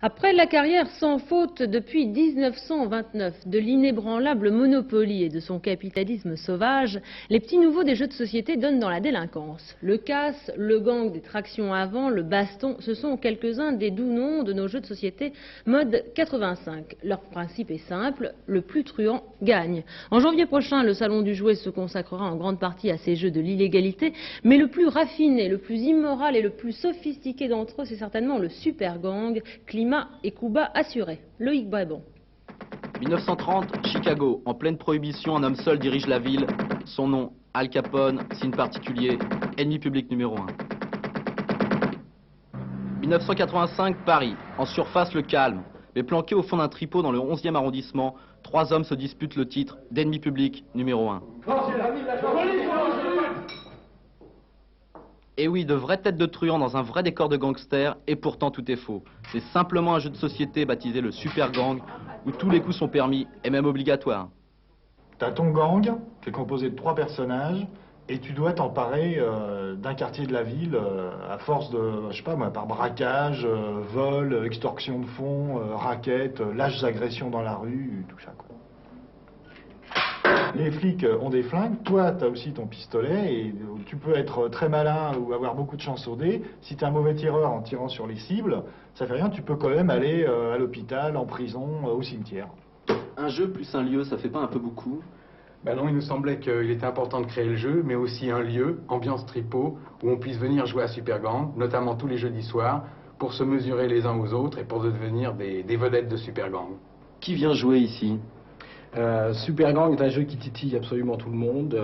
Après la carrière sans faute depuis 1929 de l'inébranlable Monopoly et de son capitalisme sauvage, les petits nouveaux des jeux de société donnent dans la délinquance. Le casse, le gang des tractions avant, le baston, ce sont quelques-uns des doux noms de nos jeux de société mode 85. Leur principe est simple, le plus truand gagne. En janvier prochain, le Salon du Jouet se consacrera en grande partie à ces jeux de l'illégalité, mais le plus raffiné, le plus immoral et le plus sophistiqué d'entre eux, c'est certainement le super gang, climat et coup bas assuré. Loïc Brabant. 1930, Chicago. En pleine prohibition, un homme seul dirige la ville. Son nom, Al Capone, signe particulier, ennemi public numéro 1. 1985, Paris. En surface, le calme. Mais planqué au fond d'un tripot dans le 11e arrondissement, 3 hommes se disputent le titre d'ennemi public numéro 1. Et oui, de vraies têtes de truands dans un vrai décor de gangster, et pourtant tout est faux. C'est simplement un jeu de société baptisé le Super Gang, où tous les coups sont permis et même obligatoires. T'as ton gang, qui est composé de 3 personnages, et tu dois t'emparer d'un quartier de la ville à force de, je sais pas moi, par braquage, vol, extorsion de fonds, raquettes, lâches agressions dans la rue, tout ça quoi. Les flics ont des flingues, toi tu as aussi ton pistolet et tu peux être très malin ou avoir beaucoup de chance au dé. Si tu es un mauvais tireur en tirant sur les cibles, ça fait rien, tu peux quand même aller à l'hôpital, en prison, au cimetière. Un jeu plus un lieu, ça fait pas un peu beaucoup? Ben non, il nous semblait qu'il était important de créer le jeu, mais aussi un lieu, ambiance tripot, où on puisse venir jouer à Super Gang, notamment tous les jeudis soirs, pour se mesurer les uns aux autres et pour devenir des vedettes de Super Gang. Qui vient jouer ici? Super Gang est un jeu qui titille absolument tout le monde.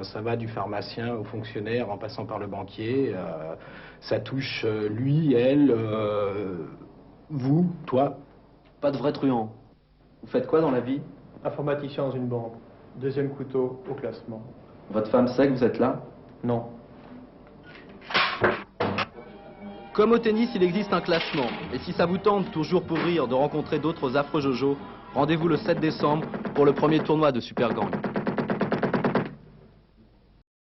Ça va du pharmacien au fonctionnaire en passant par le banquier. Ça touche lui, elle, vous, toi. Pas de vrai truand. Vous faites quoi dans la vie? Informaticien dans une banque. 2e couteau au classement. Votre femme sait que vous êtes là? Non. Comme au tennis, il existe un classement. Et si ça vous tente, toujours pour rire, de rencontrer d'autres affreux Jojo, rendez-vous le 7 décembre pour le premier tournoi de Super Gang.